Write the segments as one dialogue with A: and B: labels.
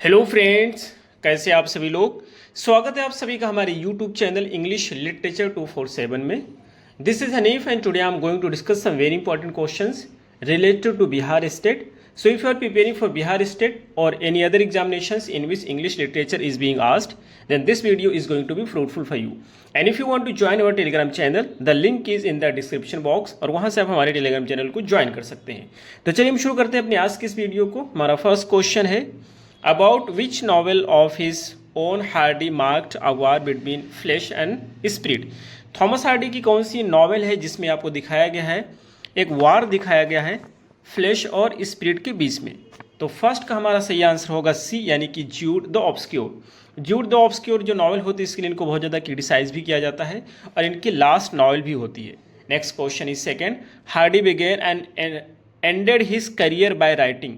A: Hello friends, कैसे आप सभी लोग। स्वागत है आप सभी का हमारे यूट्यूब चैनल इंग्लिश लिटरेचर 247 में। This is Hanif and today I am going to discuss some very important questions related to Bihar state. So if you are preparing for Bihar state or any other examinations in which English literature is being asked, then this video is going to be fruitful for you. And if you want to join our Telegram channel, the link is in the description box और वहाँ से आप हमारे Telegram channel को join कर सकते हैं. तो चलिए हम शुरू करते हैं अपनी आज की इस वीडियो को. हमारा फर्स्ट क्वेश्चन है about which novel of his own Hardy marked a war between flash and spirit. Thomas Hardy की कौन सी नॉवल है जिसमें आपको दिखाया गया है एक वार दिखाया गया है फ्लैश और स्पिरिट के बीच में. तो फर्स्ट का हमारा सही आंसर होगा सी, यानी कि Jude the obscure. Jude the obscure जो नॉवल होती है इसके लिए इनको बहुत ज़्यादा क्रिटिसाइज भी किया जाता है और इनकी लास्ट नॉवल भी होती है. Next question is second. Hardy begin and ended his career by writing.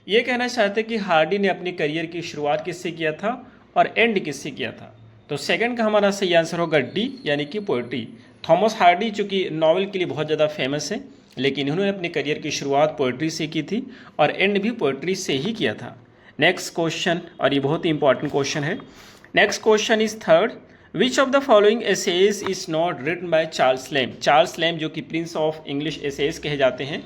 A: ये कहना चाहते हैं कि हार्डी ने अपने करियर की शुरुआत किससे किया था और एंड किससे किया था. तो सेकंड का हमारा सही आंसर होगा डी, यानी कि पोएट्री. थॉमस हार्डी चूँकि नॉवल के लिए बहुत ज़्यादा फेमस है, लेकिन इन्होंने अपने करियर की शुरुआत पोएट्री से की थी और एंड भी पोएट्री से ही किया था. नेक्स्ट क्वेश्चन, और ये बहुत ही इंपॉर्टेंट क्वेश्चन है. Next question is third. Which of the following essays is not written by Charles Lamb. Charles Lamb जो कि प्रिंस ऑफ इंग्लिश एसेज कहे जाते हैं,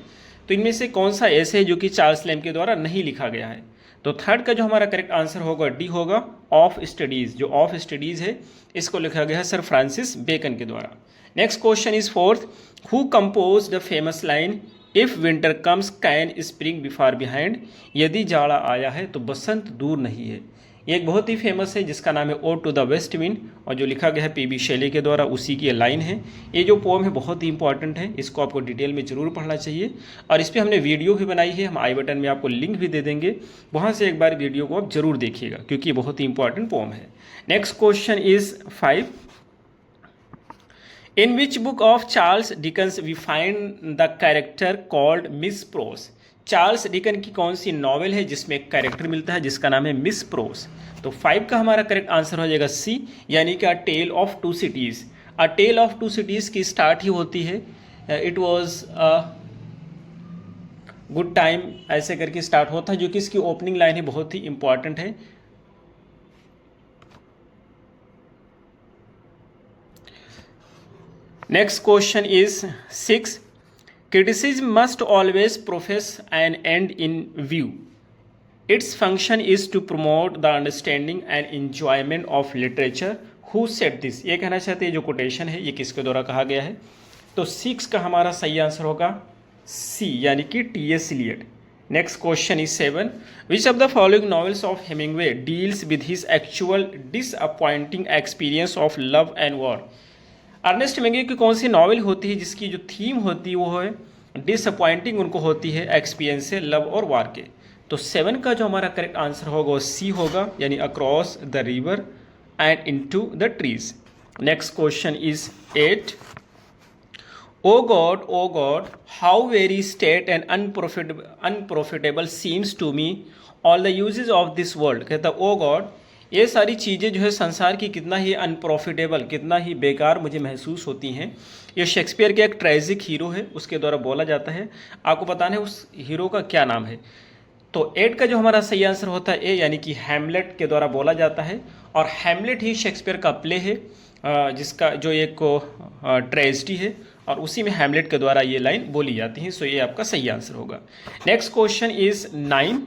A: तो इनमें से कौन सा ऐसे है जो कि चार्ल्स लैम्ब के द्वारा नहीं लिखा गया है. तो थर्ड का जो हमारा करेक्ट आंसर होगा डी होगा, ऑफ स्टडीज़. जो ऑफ स्टडीज़ है इसको लिखा गया है सर फ्रांसिस बेकन के द्वारा. Next question is fourth. Who compose the famous line if winter comes can spring be far behind. यदि जाड़ा आया है तो बसंत दूर नहीं है. ये एक बहुत ही फेमस है जिसका नाम है ode to the west wind और जो लिखा गया है पी.बी. शेले के द्वारा, उसी की लाइन है. ये जो पोम है बहुत ही इंपॉर्टेंट है, इसको आपको डिटेल में ज़रूर पढ़ना चाहिए और इस पर हमने वीडियो भी बनाई है. हम आई बटन में आपको लिंक भी दे देंगे, वहाँ से एक बार वीडियो को आप जरूर देखिएगा क्योंकि ये बहुत ही इंपॉर्टेंट पोम है. Next question is 5. In which book of Charles Dickens we find the character called Miss Prose. Charles Dickens की कौन सी नॉवेल है जिसमें एक कैरेक्टर मिलता है जिसका नाम है मिस प्रोस. तो 5 का हमारा करेक्ट आंसर हो जाएगा सी, यानी कि a tale of two cities. A tale of two cities की स्टार्ट ही होती है it was a good time, ऐसे करके स्टार्ट होता है, जो कि इसकी ओपनिंग लाइन है बहुत ही इंपॉर्टेंट है. Next question is 6. Criticism must always profess an end in view. Its function is to promote the understanding and enjoyment of literature. Who said this? ये कहना चाहते हैं जो कोटेशन है ये किसके द्वारा कहा गया है. तो 6 का हमारा सही आंसर होगा सी, यानी कि T.S. Eliot. Next question is 7. Which of the following novels of Hemingway deals with his actual disappointing experience of love and war? Ernest Hemingway की कौन सी नॉवेल होती है जिसकी जो थीम होती है वो है डिसअपॉइंटिंग उनको होती है एक्सपीरियंस से लव और वार के. तो 7 का जो हमारा करेक्ट आंसर होगा वो सी होगा, यानी across the river and into the trees. Next question is 8. O God how weary stale and unprofitable seems to me all the uses of this world. कहता ओ गॉड, ये सारी चीज़ें जो है संसार की कितना ही अनप्रॉफिटेबल, कितना ही बेकार मुझे महसूस होती हैं. ये शेक्सपियर के एक ट्रेजिक हीरो है, उसके द्वारा बोला जाता है. आपको बताना है उस हीरो का क्या नाम है. तो 8 का जो हमारा सही आंसर होता है ए, यानी कि हैमलेट के द्वारा बोला जाता है. और हैमलेट ही शेक्सपियर का प्ले है जिसका जो एक ट्रेजिडी है और उसी में हैमलेट के द्वारा ये लाइन बोली जाती है. सो ये आपका सही आंसर होगा. Next question is 9.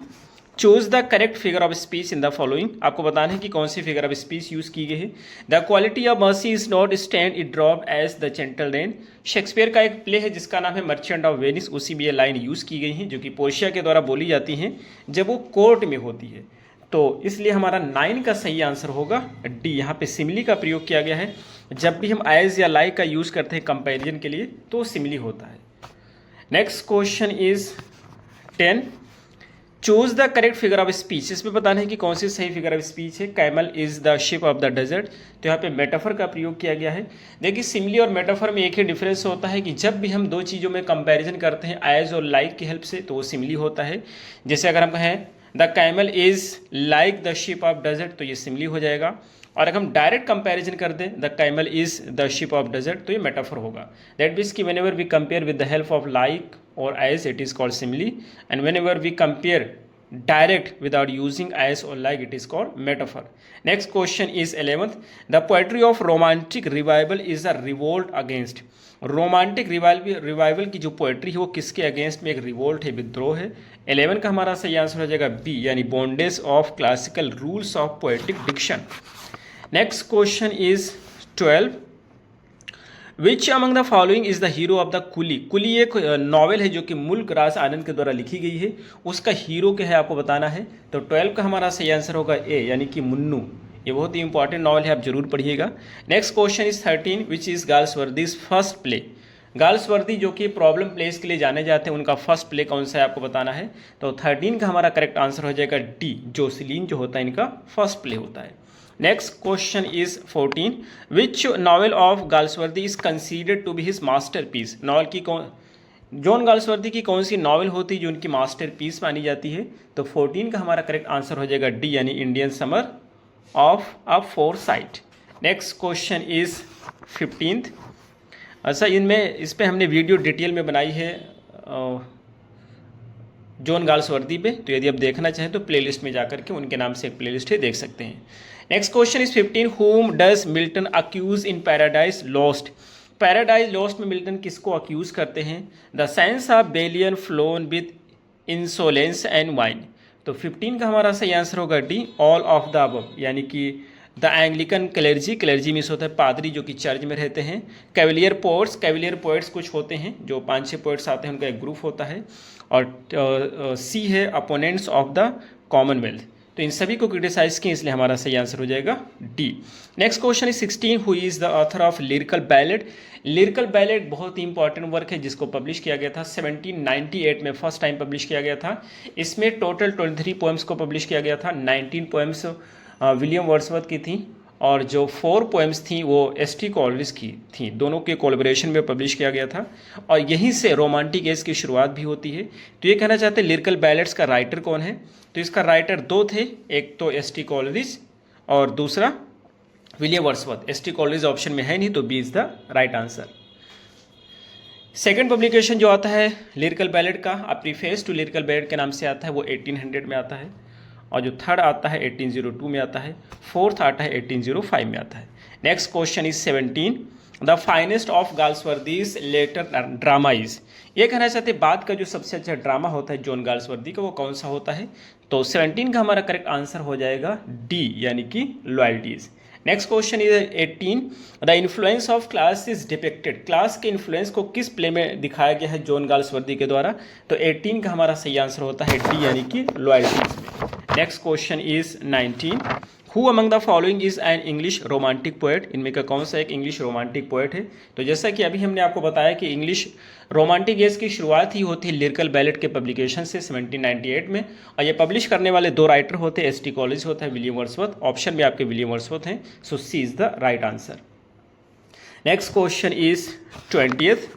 A: Choose the correct figure of speech in the following. आपको बताना है कि कौन सी फिगर ऑफ स्पीच यूज की गई है. The quality of mercy is not strained it drop as the gentle rain. Shakespeare का एक प्ले है जिसका नाम है मर्चेंट ऑफ वेनिस, उसी में ये लाइन यूज की गई है जो कि पोर्शिया के द्वारा बोली जाती हैं जब वो कोर्ट में होती है. तो इसलिए हमारा 9 का सही आंसर होगा डी. यहाँ पे सिमिली का प्रयोग किया गया है. जब भी हम एज या लाइक का यूज करते हैं कंपेरिजन के लिए तो सिमिली होता है. Next question is 10. Choose the correct figure of speech. इसमें बताना है कि कौन सी सही फिगर ऑफ स्पीच है. Camel is the ship of the desert. तो यहाँ पे मेटाफर का प्रयोग किया गया है. देखिए सिमिली और मेटाफर में एक ही डिफरेंस होता है कि जब भी हम दो चीज़ों में कंपैरिजन करते हैं एज और लाइक की हेल्प से तो वो सिमिली होता है. जैसे अगर हम कहें the camel is like the ship of desert तो ये सिमिली हो जाएगा. और अगर हम डायरेक्ट कंपैरिजन कर दें the camel is the ship of desert तो ये मेटाफर होगा. दैट मीन्स कि whenever we compare with the help of like और as it is called simile and whenever we compare direct without using as or like, it is called metaphor. Next question is 11th. The poetry of romantic revival is a revolt against. Romantic revival की जो poetry है वो किसके against में एक revolt है, विद्रोह है. 11 का हमारा सही आंसर हो जाएगा बी, यानी bondage of classical rules of poetic diction. Next question is 12. Which among the following is the hero of the Coolie. Coolie एक नॉवेल है जो कि मुल्क राज आनंद के द्वारा लिखी गई है, उसका हीरो क्या है आपको बताना है. तो 12 का हमारा सही आंसर होगा ए, यानी कि मुन्नू. ये बहुत ही इंपॉर्टेंट नॉवल है, आप जरूर पढ़िएगा. Next question is 13. Which is Galsworthy's first play. Galsworthy जो कि प्रॉब्लम प्लेस के लिए जाने जाते हैं, उनका फर्स्ट प्ले कौन सा है आपको बताना है. तो 13 का हमारा करेक्ट आंसर हो जाएगा डी, जोसेलिन जो होता है इनका फर्स्ट प्ले होता है. Next question is 14. Which novel of Galsworthy is considered to be his masterpiece. Novel की जॉन गाल्सवर्दी की कौन सी नॉवेल होती है जो उनकी मास्टरपीस मानी जाती है. तो 14 का हमारा करेक्ट आंसर हो जाएगा डी, यानी Indian summer of a foresight. Next question is 15th. अच्छा, इस पे हमने वीडियो डिटेल में बनाई है जॉन गाल्सवर्दी पे, तो यदि आप देखना चाहें तो प्लेलिस्ट में जाकर के उनके नाम से एक प्लेलिस्ट है, देख सकते हैं. Next question is 15. whom does Milton accuse in Paradise Lost. Paradise Lost में मिल्टन किसको अक्यूज करते हैं. The sense of rebellion flown with insolence and wine. तो 15 का हमारा सही आंसर होगा D, all of the above, यानी कि द एंग्लिकन क्लर्जी मिस होता है पादरी जो कि चर्च में रहते हैं. कैवलियर पोएट्स कुछ होते हैं जो 5-6 पोएट्स आते हैं, उनका एक ग्रुप होता है. और सी है अपोनेंट्स ऑफ द कॉमनवेल्थ. तो इन सभी को क्रिटिसाइज किए, इसलिए हमारा सही आंसर हो जाएगा D. Next question is 16. Who is the author of lyrical ballad. Lyrical ballad बहुत ही इंपॉर्टेंट वर्क है जिसको पब्लिश किया गया था 1798 में, फर्स्ट टाइम पब्लिश किया गया था. इसमें टोटल 23 पोएम्स को पब्लिश किया गया था. 19 पोएम्स विलियम वर्ड्सवर्थ की थी और जो 4 पोएम्स थी वो एस.टी. कॉलरिज की थी. दोनों के कोलैबोरेशन में पब्लिश किया गया था और यहीं से रोमांटिक एज की शुरुआत भी होती है. तो ये कहना चाहते हैं लिरिकल बैलेड्स का राइटर कौन है. तो इसका राइटर 2 थे, एक तो एस.टी. कॉलरिज और दूसरा William Wordsworth. S T. Coleridge option में है नहीं, तो B is the right answer. Second publication जो आता है लिरिकल बैलेड का, प्रीफेस टू लिरिकल बैलेड के नाम से आता है, वो 1800 में आता है. और जो थर्ड आता है 1802 में आता है. फोर्थ आता है 1805 में आता है. Next question is 17. The finest of Galsworthy's later drama is. ये कहना चाहते हैं बाद का जो सबसे अच्छा ड्रामा होता है जॉन गाल्सवर्दी का, वो कौन सा होता है. तो 17 का हमारा करेक्ट आंसर हो जाएगा डी, यानी कि loyalties. Next question is 18. The influence of class is depicted. Class के इन्फ्लुएंस को किस प्ले में दिखाया गया है जॉन गाल्सवर्दी के द्वारा. तो 18 का हमारा सही आंसर होता है डी, यानी कि लॉयल्टीज में. Next question is 19. Who among the following is an English romantic poet. इनमें का कौन सा एक इंग्लिश रोमांटिक पोएट है. तो जैसा कि अभी हमने आपको बताया कि इंग्लिश रोमांटिक एज की शुरुआत ही होती है लिरिकल बैलेड के पब्लिकेशन से 1798 में. और ये पब्लिश करने वाले 2 राइटर होते हैं, एस.टी. कॉलरिज होता है, विलियम वर्ड्सवर्थ. ऑप्शन में आपके विलियम वर्ड्सवर्थ हैं, so C is the right answer. Next question is 20th.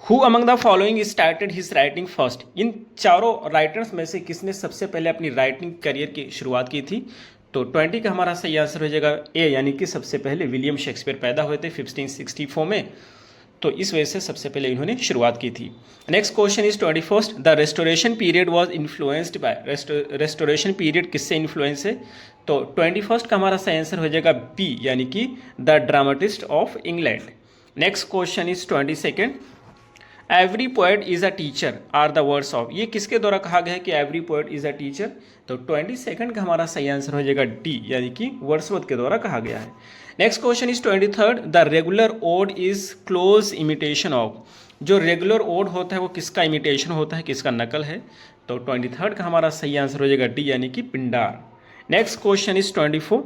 A: Who among the following started his writing first. इन चारों राइटर्स में से किसने सबसे पहले अपनी राइटिंग करियर की शुरुआत की थी. तो 20 का हमारा सही आंसर हो जाएगा ए, यानी कि सबसे पहले विलियम शेक्सपियर पैदा हुए थे 1564 में, तो इस वजह से सबसे पहले इन्होंने शुरुआत की थी. Next question is 21. The restoration period was influenced by. Restoration period किससे इन्फ्लुएंस है. तो 21 का हमारा सही आंसर हो जाएगा बी, यानी कि the dramatist of England. Next question is 22. Every poet is a teacher are the words of. ये किसके द्वारा कहा गया है कि every poet is a teacher. तो 22 का हमारा सही आंसर हो जाएगा डी, यानी कि वर्ड्सवर्थ के द्वारा कहा गया है. Next question is 23. The regular ode is close imitation of. जो रेगुलर ओड होता है वो किसका इमिटेशन होता है, किसका नकल है. तो 23 का हमारा सही आंसर हो जाएगा डी, यानी कि Pindar. Next question is 24.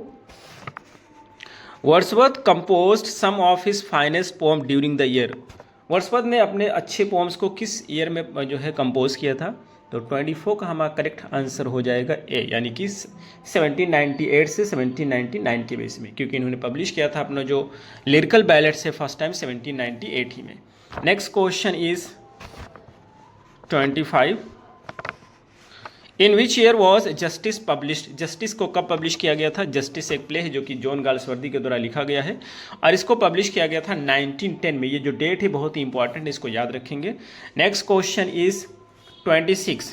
A: Wordsworth composed some of his finest poem during the year. Wordsworth ने अपने अच्छे पोएम्स को किस ईयर में जो है कंपोज किया था. तो 24 का हमारा करेक्ट आंसर हो जाएगा ए, यानी कि 1798 से 1799 के बेस में, क्योंकि इन्होंने पब्लिश किया था अपना जो लिरिकल बैलेड से फर्स्ट टाइम 1798 ही में. Next question is 25. In which year was justice published. Justice को कब पब्लिश किया गया था. जस्टिस एक प्ले है जो कि जॉन गाल्सवर्दी के द्वारा लिखा गया है और इसको पब्लिश किया गया था 1910 में. ये जो डेट है बहुत ही इंपॉर्टेंट है, इसको याद रखेंगे. Next question is 26.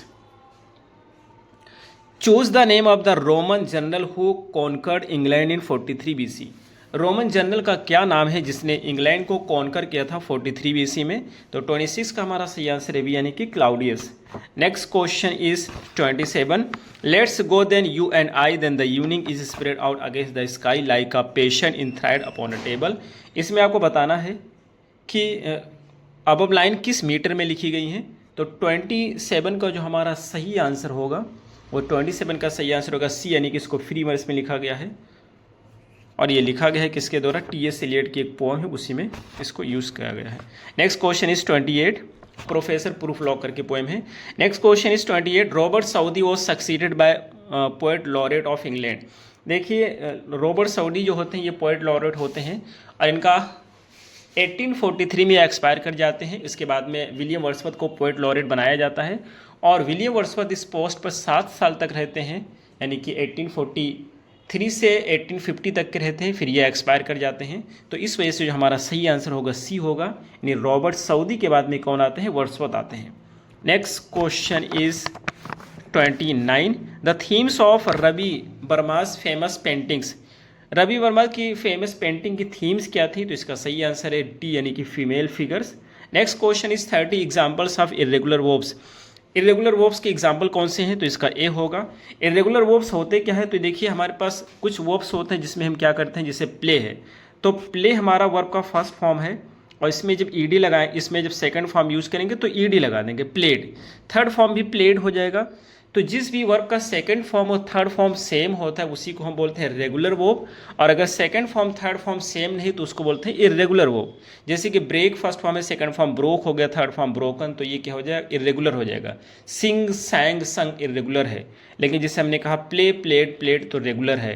A: Choose the name of the Roman general who conquered England in 43 BC। Roman general का क्या नाम है जिसने इंग्लैंड को कॉन्कर किया था 43 BC में? तो 26 का हमारा सही आंसर है बी, यानी कि Claudius. Next question is 27। Let's go then you and I then the evening is spread out against the sky like a patient in thread upon a table. इसमें आपको बताना है कि अब लाइन किस मीटर में लिखी गई है। तो 27 का जो हमारा सही आंसर होगा वो 27 का सही आंसर होगा सी, यानी कि इसको फ्री वर्स में लिखा गया है और ये लिखा गया है किसके द्वारा? टी.एस. एलियट की एक पोएम है, उसी में इसको यूज़ किया गया है। Next question is 28। Professor proof law करके पोएम है। Next question is 28। Robert Saudi was succeeded by poet laureate of England. देखिए रॉबर्ट सऊदी जो होते हैं ये पोएट लॉरेट होते हैं और इनका 1843 में एक्सपायर कर जाते हैं। इसके बाद में विलियम वर्ड्सवर्थ को पोएट लॉरेट बनाया जाता है और विलियम वर्ड्सवर्थ इस पोस्ट पर 7 साल तक रहते हैं, यानी कि 1843 से 1850 तक के रहते हैं, फिर ये एक्सपायर कर जाते हैं। तो इस वजह से जो हमारा सही आंसर होगा सी होगा, यानी रॉबर्ट सऊदी के बाद में कौन आते हैं? वर्ड्सवर्थ आते हैं। Next question is 29। The themes of Ravi Varma's famous paintings. Ravi Varma की फेमस पेंटिंग की थीम्स क्या थी? तो इसका सही आंसर है डी, यानी कि female figures. Next question is 30 examples of irregular verbs. Irregular verbs के एग्जाम्पल कौन से हैं? तो इसका ए होगा। इरेगुलर वर्ब्स होते क्या है? तो देखिए हमारे पास कुछ वर्ब्स होते हैं जिसमें हम क्या करते हैं, जैसे प्ले है, तो प्ले हमारा वर्ब का फर्स्ट फॉर्म है और इसमें जब ईडी लगाएं, इसमें जब सेकंड फॉर्म यूज़ करेंगे तो ईडी लगा देंगे, प्लेड। थर्ड फॉर्म भी प्लेड हो जाएगा। तो जिस भी वर्ब का सेकंड फॉर्म और थर्ड फॉर्म सेम होता है उसी को हम बोलते हैं रेगुलर वर्ब, और अगर second form third form same नहीं तो उसको बोलते हैं इर्रेगुलर वर्ब। जैसे कि ब्रेक फर्स्ट फॉर्म है, सेकंड फॉर्म ब्रोक हो गया, थर्ड फॉर्म ब्रोकन, तो ये क्या हो जाएगा? इर्रेगुलर हो जाएगा। सिंग, सैंग, संग इर्रेगुलर है, लेकिन जैसे हमने कहा प्ले, प्लेड, प्लेड तो रेगुलर है।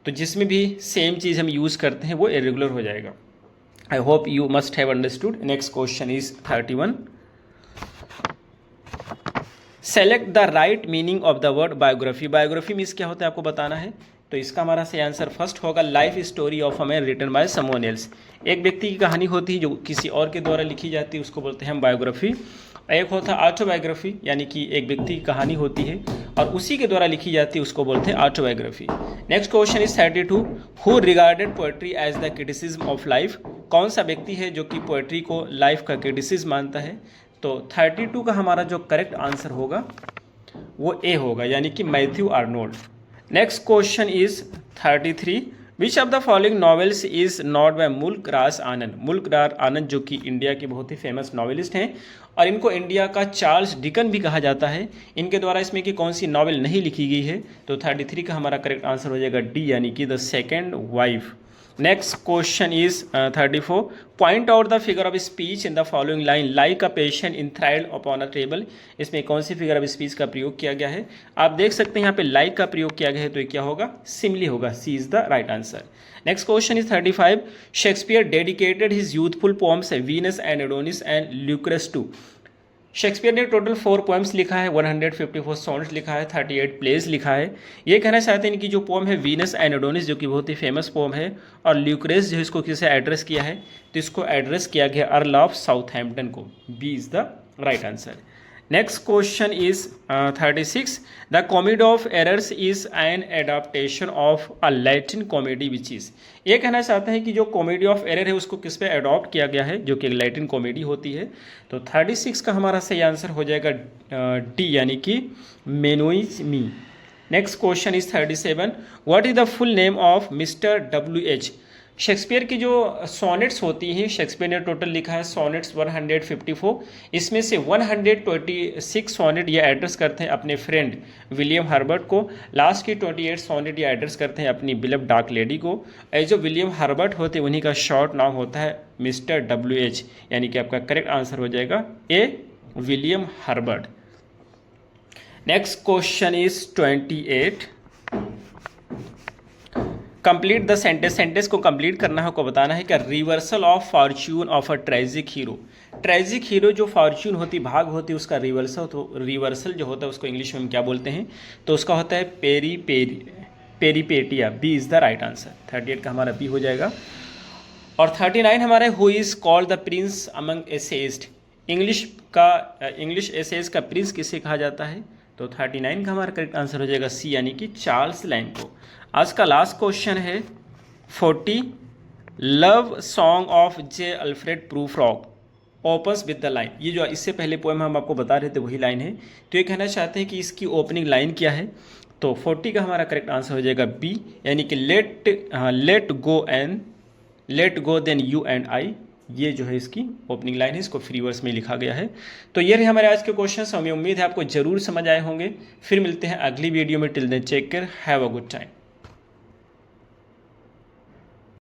A: तो जिसमें भी सेम चीज़ हम यूज़ करते हैं वो इर्रेगुलर हो जाएगा। I hope you must have understood. Next question is 31। Select the right meaning of the word biography. Biography means क्या होता है आपको बताना है। तो इसका हमारा सही आंसर फर्स्ट होगा life story of a man written by someone else. एक व्यक्ति की कहानी होती है जो किसी और के द्वारा लिखी जाती है, उसको बोलते हैं हम बायोग्राफी। एक होता है ऑटोबायोग्राफी, यानी कि एक व्यक्ति की कहानी होती है और उसी के द्वारा लिखी जाती है, उसको बोलते हैं autobiography. Next question is 32। Who regarded poetry as the criticism of life. कौन सा व्यक्ति है जो कि पोएट्री को लाइफ का क्रिटिसिज्म मानता है? तो 32 का हमारा जो करेक्ट आंसर होगा वो ए होगा, यानी कि Matthew Arnold. Next question is 33। Which of the following novels is not by Mulk Raj आनंद। मुल्क राज आनंद जो कि इंडिया के बहुत ही फेमस नॉवेलिस्ट हैं और इनको इंडिया का चार्ल्स डिकन भी कहा जाता है। इनके द्वारा इसमें कि कौन सी नॉवेल नहीं लिखी गई है? तो 33 का हमारा करेक्ट आंसर हो जाएगा डी, यानी कि the second wife. Next question is 34। Point out the figure of speech in the following line like a patient in थ्राइड upon a table. इसमें कौन सी फिगर ऑफ स्पीच का प्रयोग किया गया है? आप देख सकते हैं यहाँ पे लाइक का प्रयोग किया गया है, तो ये क्या होगा? सिमली होगा। C is the right answer. Next question is 35। Shakespeare dedicated his youthful poems Venus and Adonis and Lucrece to. Shakespeare ने टोटल 4 पोएम्स लिखा है, 154 सॉन्ट्स लिखा है, 38 प्लेज लिखा है। ये कहना चाहते हैं इनकी जो पोम है वीनस एंड एडोनिस जो कि बहुत ही फेमस पोम है, और ल्यूक्रेस जो इसको किसे एड्रेस किया है? तो इसको एड्रेस किया गया अर्ल ऑफ साउथहैम्पटन को। B is the right answer. Next question is 36। The comedy of errors is an adaptation of a Latin comedy which is. ये कहना चाहते हैं कि जो कॉमेडी ऑफ एरर है उसको किस पे अडॉप्ट किया गया है, जो कि लैटिन कॉमेडी होती है। तो 36 का हमारा सही आंसर हो जाएगा डी, यानी कि मेनोइज मी। Next question is 37। What is the full name of mister WH। Shakespeare की जो सोनेट्स होती हैं, शेक्सपियर ने टोटल लिखा है सोनेट्स 154। इसमें से 126 सोनेट ये एड्रेस करते हैं अपने फ्रेंड विलियम हर्बर्ट को। लास्ट की 28 सोनेट ये एड्रेस करते हैं अपनी बिलव डार्क लेडी को। जो विलियम हर्बर्ट होते हैं उन्हीं का शॉर्ट नाम होता है मिस्टर WH, यानी कि आपका करेक्ट आंसर हो जाएगा A, William Herbert. Next question is 28। Complete the sentence. Sentence को कंप्लीट करना है, को बताना है कि reversal of fortune of a tragic hero. Tragic hero जो फॉर्च्यून होती, भाग होती, उसका रिवर्सल, तो रिवर्सल जो होता है उसको इंग्लिश में हम क्या बोलते हैं? तो उसका होता है peripeteia. B is the right answer. 38 का हमारा बी हो जाएगा। और 39 हमारा who is called the prince among essayist. English essays का प्रिंस किसे कहा जाता है? तो 39 का हमारा करेक्ट आंसर हो जाएगा सी, यानी कि चार्ल्स लैंको। आज का लास्ट क्वेश्चन है 40, love song of J Alfred Prufrock opens with the line. ये जो इससे पहले पोएम हम आपको बता रहे थे वही लाइन है, तो ये कहना चाहते हैं कि इसकी ओपनिंग लाइन क्या है। तो 40 का हमारा करेक्ट आंसर हो जाएगा बी, यानी कि let go then you and I. ये जो है इसकी ओपनिंग लाइन है, इसको फ्री वर्स में लिखा गया है। तो ये रहे हमारे आज के क्वेश्चन। हमें उम्मीद है आपको जरूर समझ आए होंगे। फिर मिलते हैं अगली वीडियो में। Till then take care, have a good time.